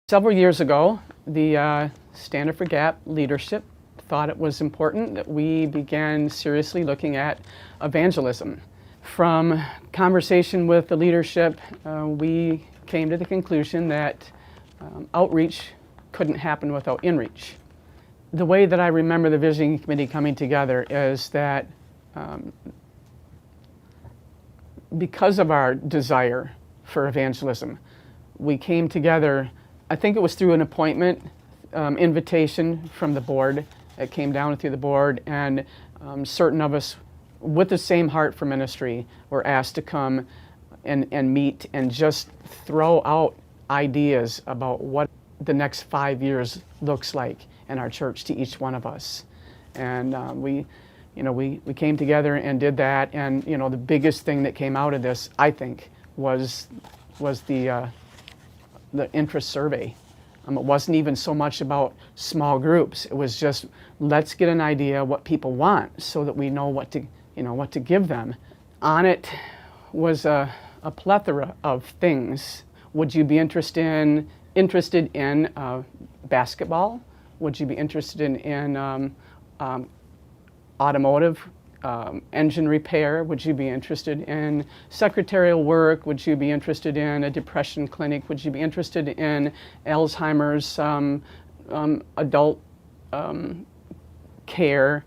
Several years ago, the Stand for Gap leadership thought it was important that we began seriously looking at evangelism. From conversation with the leadership, we came to the conclusion that outreach couldn't happen without inreach. The way that I remember the Visioning Committee coming together is that because of our desire for evangelism, we came together. I think it was through an appointment invitation from the board. It came down through the board, and certain of us with the same heart for ministry were asked to come and meet and just throw out ideas about what the next 5 years looks like in our church to each one of us. And we came together and did that, and the biggest thing that came out of this, I think, was the interest survey. It wasn't even so much about small groups. It was just, let's get an idea what people want so that we know what to give them. On it was a plethora of things. Would you be interested in basketball? Would you be interested in automotive engine repair? Would you be interested in secretarial work? Would you be interested in a depression clinic? Would you be interested in Alzheimer's adult care?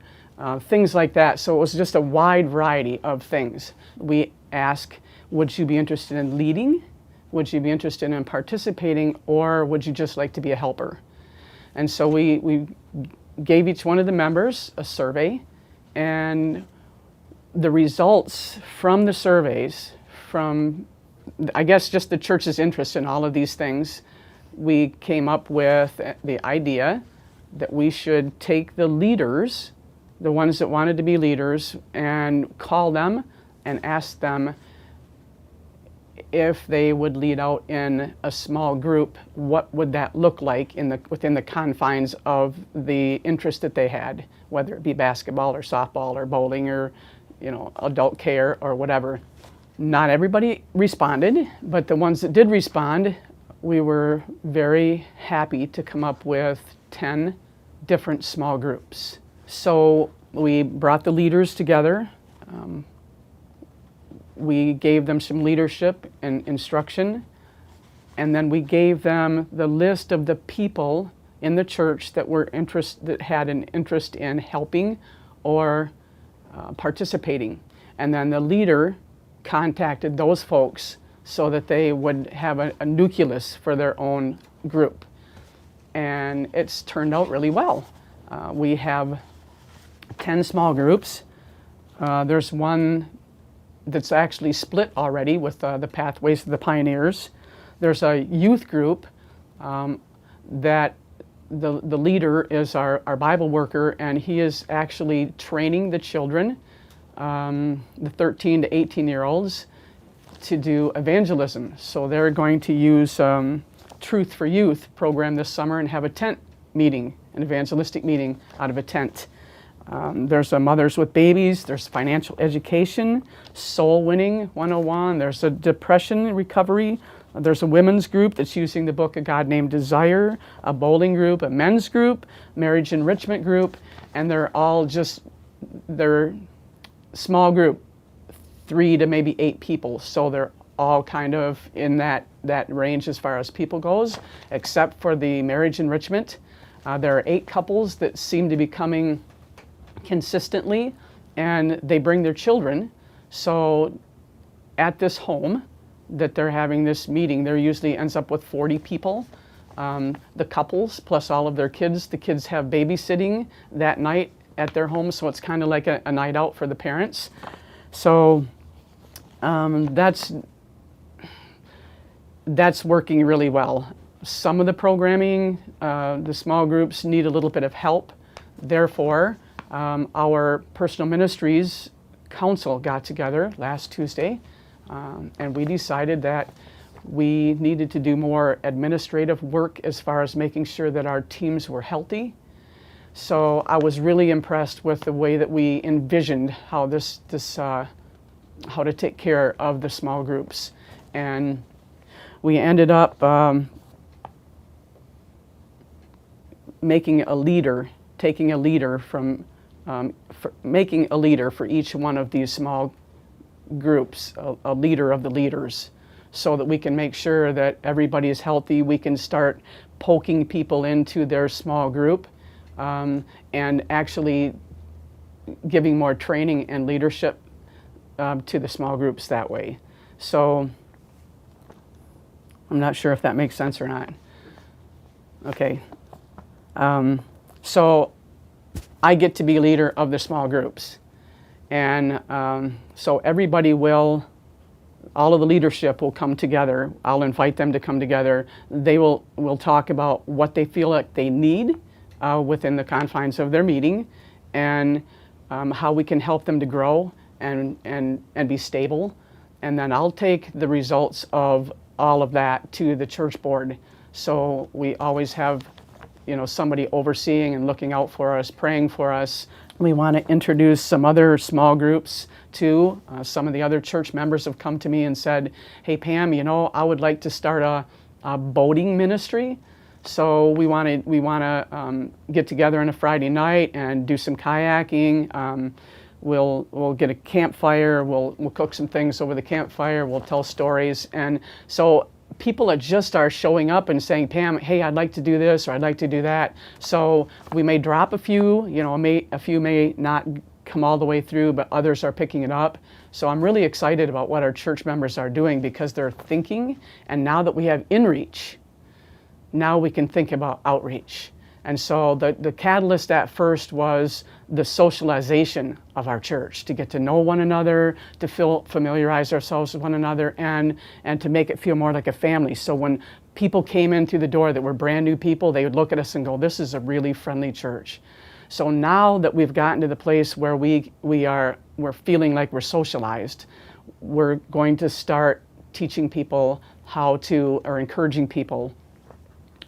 Things like that. So it was just a wide variety of things. We ask, would you be interested in leading? Would you be interested in participating? Or would you just like to be a helper? And so we gave each one of the members a survey, and the results from the surveys, from I guess just the church's interest in all of these things, we came up with the idea that we should take the leaders, the ones that wanted to be leaders, and call them and ask them if they would lead out in a small group. What would that look like within the confines of the interest that they had, whether it be basketball or softball or bowling or adult care or whatever. Not everybody responded, but the ones that did respond, we were very happy to come up with 10 different small groups. So we brought the leaders together. We gave them some leadership and instruction, and then we gave them the list of the people in the church that had an interest in helping or participating. And then the leader contacted those folks so that they would have a nucleus for their own group. And it's turned out really well. We have 10 small groups. There's one that's actually split already with the Pathways of the Pioneers. There's a youth group that the leader is our Bible worker, and he is actually training the children, the 13 to 18-year-olds, to do evangelism. So they're going to use Truth for Youth program this summer and have a tent meeting, an evangelistic meeting out of a tent. There's a Mothers with Babies, there's financial education, soul winning 101, there's a depression recovery, there's a women's group that's using the book A God Named Desire, a bowling group, a men's group, marriage enrichment group, and they're small group, 3 to maybe 8 people, so they're all kind of in that range as far as people goes, except for the marriage enrichment. There are 8 couples that seem to be coming consistently, and they bring their children. So at this home that they're having this meeting, there usually ends up with 40 people. The couples plus all of their kids. The kids have babysitting that night at their home, so it's kind of like a night out for the parents. So that's working really well. Some of the programming, the small groups need a little bit of help. Therefore, our Personal Ministries Council got together last Tuesday, and we decided that we needed to do more administrative work as far as making sure that our teams were healthy. So I was really impressed with the way that we envisioned how how to take care of the small groups. And we ended up making a leader, taking a leader from, making a leader for each one of these small groups, a leader of the leaders, so that we can make sure that everybody is healthy. We can start poking people into their small group, and actually giving more training and leadership to the small groups that way. So I'm not sure if that makes sense or not. Okay. So I get to be leader of the small groups. And so everybody will, all of the leadership will come together. I'll invite them to come together. They will talk about what they feel like they need within the confines of their meeting, and how we can help them to grow and be stable. And then I'll take the results of all of that to the church board. So we always have, somebody overseeing and looking out for us, praying for us. We want to introduce some other small groups too. Some of the other church members have come to me and said, hey Pam, I would like to start a boating ministry. So we want to get together on a Friday night and do some kayaking. We'll get a campfire. We'll cook some things over the campfire. We'll tell stories. And so people that just are showing up and saying, Pam, hey, I'd like to do this or I'd like to do that. So we may drop a few. A few may not come all the way through, but others are picking it up. So I'm really excited about what our church members are doing, because they're thinking. And now that we have inReach, now we can think about outreach. And so the catalyst at first was the socialization of our church, to get to know one another, to familiarize ourselves with one another, and to make it feel more like a family. So when people came in through the door that were brand new people, they would look at us and go, this is a really friendly church. So now that we've gotten to the place where we're feeling like we're socialized, we're going to start teaching people or encouraging people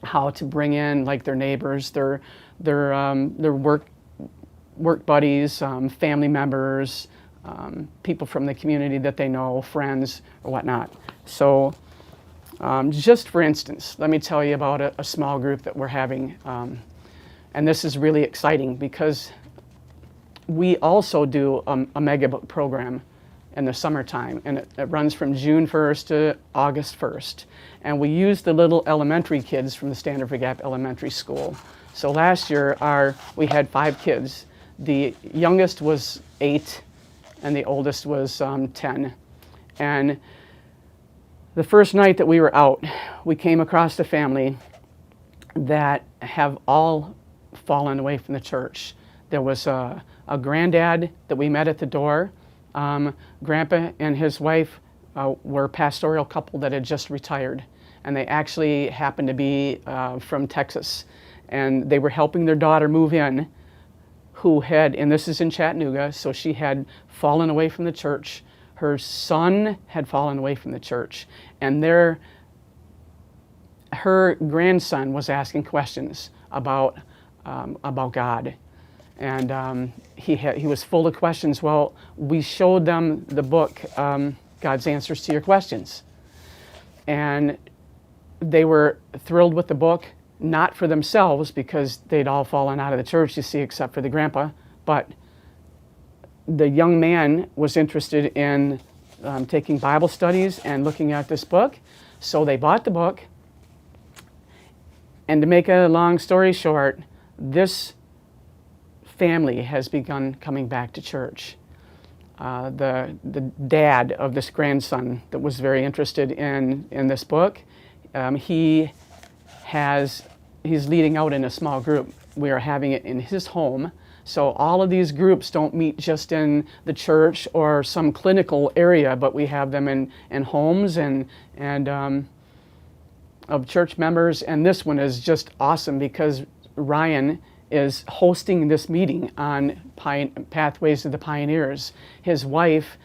how to bring in like their neighbors, their work buddies, family members, people from the community that they know, friends or whatnot. So just for instance, let me tell you about a small group that we're having. And this is really exciting, because we also do a mega book program in the summertime, and it runs from June 1st to August 1st. And we use the little elementary kids from the Standard for Gap Elementary School. So last year we had 5 kids. The youngest was 8 and the oldest was 10. And the first night that we were out, we came across a family that have all fallen away from the church. There was a granddad that we met at the door. Grandpa and his wife were a pastoral couple that had just retired, and they actually happened to be from Texas, and they were helping their daughter move in, and this is in Chattanooga, so she had fallen away from the church. Her son had fallen away from the church, and her grandson was asking questions about God. And he was full of questions. Well, we showed them the book, God's Answers to Your Questions. And they were thrilled with the book, not for themselves, because they'd all fallen out of the church, you see, except for the grandpa. But the young man was interested in taking Bible studies and looking at this book. So they bought the book. And to make a long story short, this family has begun coming back to church. The dad of this grandson that was very interested in this book, he's leading out in a small group. We are having it in his home. So all of these groups don't meet just in the church or some clinical area, but we have them in homes and of church members. And this one is just awesome, because Ryan is hosting this meeting on Pathways to the Pioneers. His wife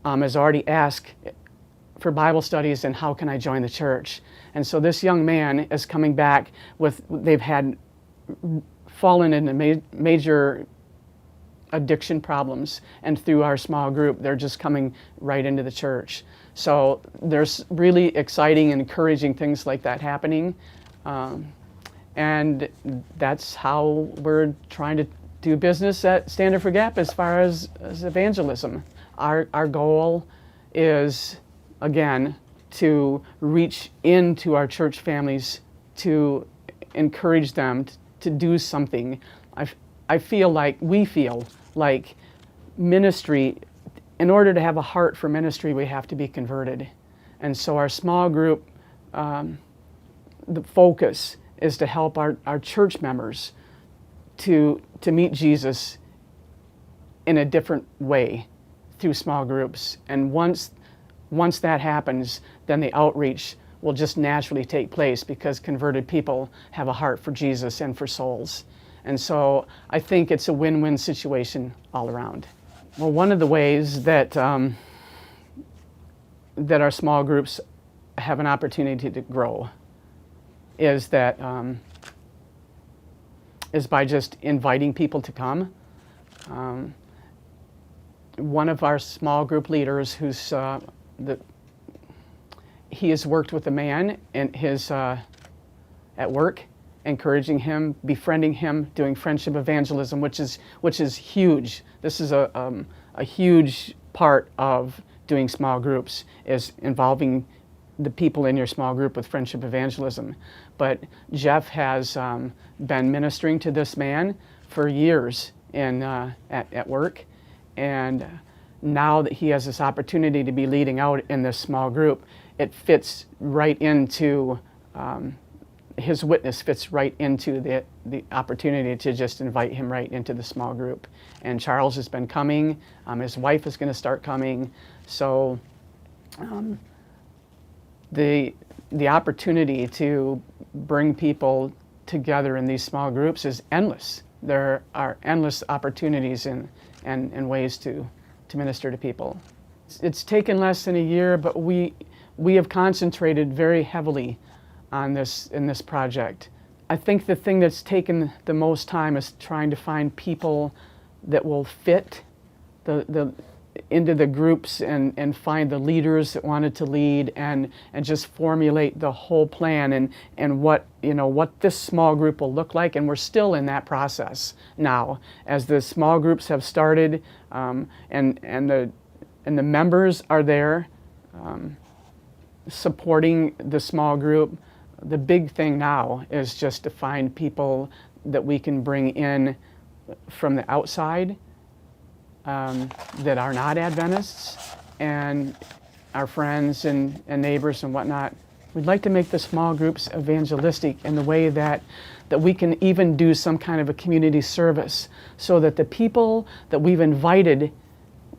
has already asked for Bible studies and how can I join the church. And so this young man is coming back they've had fallen into major addiction problems, and through our small group, they're just coming right into the church. So there's really exciting and encouraging things like that happening. And that's how we're trying to do business at Standard for Gap as far as evangelism. Our goal is, again, to reach into our church families, to encourage them to do something. We feel like ministry, in order to have a heart for ministry, we have to be converted. And so our small group, the focus is to help our church members to meet Jesus in a different way through small groups. And once that happens, then the outreach will just naturally take place, because converted people have a heart for Jesus and for souls. And so I think it's a win-win situation all around. Well, one of the ways that that our small groups have an opportunity to grow is by just inviting people to come. One of our small group leaders, he has worked with a man in his at work, encouraging him, befriending him, doing friendship evangelism, which is huge. This is a huge part of doing small groups, is involving the people in your small group with friendship evangelism. But Jeff has been ministering to this man for years at work, and now that he has this opportunity to be leading out in this small group, it fits right into his witness fits right into the opportunity to just invite him right into the small group. And Charles has been coming. His wife is going to start coming. So the opportunity to bring people together in these small groups is endless. There are endless opportunities and ways to minister to people. It's taken less than a year, but we have concentrated very heavily on this in this project. I think the thing that's taken the most time is trying to find people that will fit into the groups and find the leaders that wanted to lead and just formulate the whole plan and what this small group will look like. And we're still in that process now, as the small groups have started and the members are there supporting the small group. The big thing now is just to find people that we can bring in from the outside that are not Adventists, and our friends and neighbors and whatnot. We'd like to make the small groups evangelistic in the way that we can even do some kind of a community service, so that the people that we've invited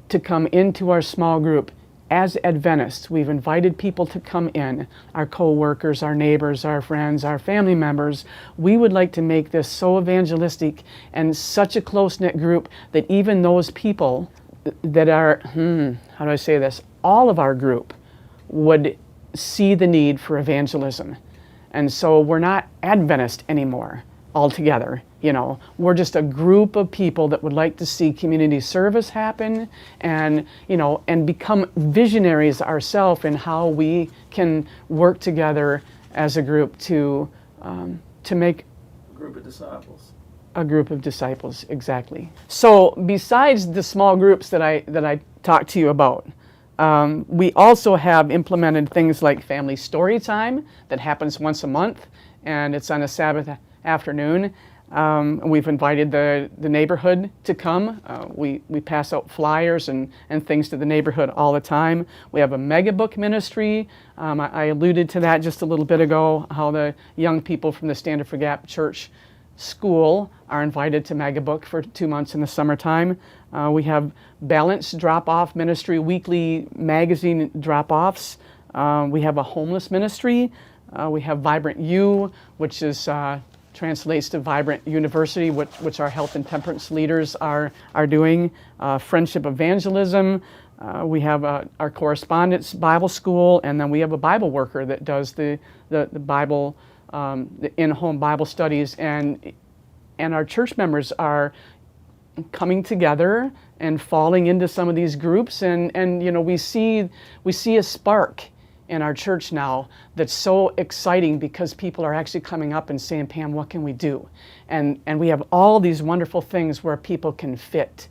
to come into our small group as Adventists, we've invited people to come in, our co-workers, our neighbors, our friends, our family members. We would like to make this so evangelistic and such a close-knit group that even those people that are, how do I say this, all of our group would see the need for evangelism. And so we're not Adventist anymore altogether. We're just a group of people that would like to see community service happen and become visionaries ourselves in how we can work together as a group to make a group of disciples. A group of disciples, exactly. So besides the small groups that I talked to you about, we also have implemented things like family story time that happens once a month, and it's on a Sabbath afternoon. We've invited the neighborhood to come. We pass out flyers and things to the neighborhood all the time. We have a mega book ministry. I alluded to that just a little bit ago, how the young people from the Standard for Gap Church School are invited to mega book for 2 months in the summertime. We have Balance drop-off ministry, weekly magazine drop-offs. We have a homeless ministry. We have Vibrant U, which is translates to Vibrant University, which our health and temperance leaders are doing. Friendship evangelism. We have our correspondence Bible school, and then we have a Bible worker that does the Bible, the in-home Bible studies, and our church members are coming together and falling into some of these groups, and we see a spark in our church now that's so exciting because people are actually coming up and saying, Pam, what can we do? And we have all these wonderful things where people can fit.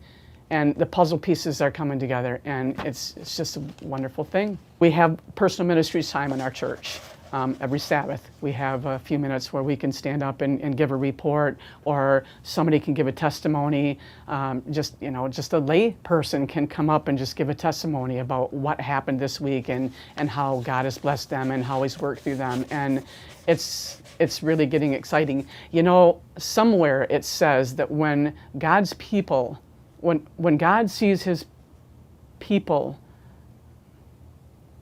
And the puzzle pieces are coming together, and it's just a wonderful thing. We have personal ministries time in our church. Every Sabbath, we have a few minutes where we can stand up and give a report, or somebody can give a testimony. Just a lay person can come up and just give a testimony about what happened this week and how God has blessed them and how He's worked through them. And it's really getting exciting. You know, somewhere it says that when God's people, when God sees His people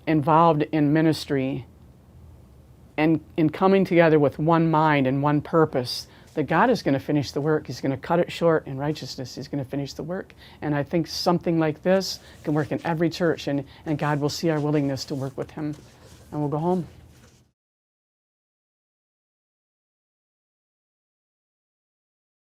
involved in ministry, and in coming together with one mind and one purpose, that God is going to finish the work. He's going to cut it short in righteousness. He's going to finish the work. And I think something like this can work in every church, and God will see our willingness to work with Him, and we'll go home.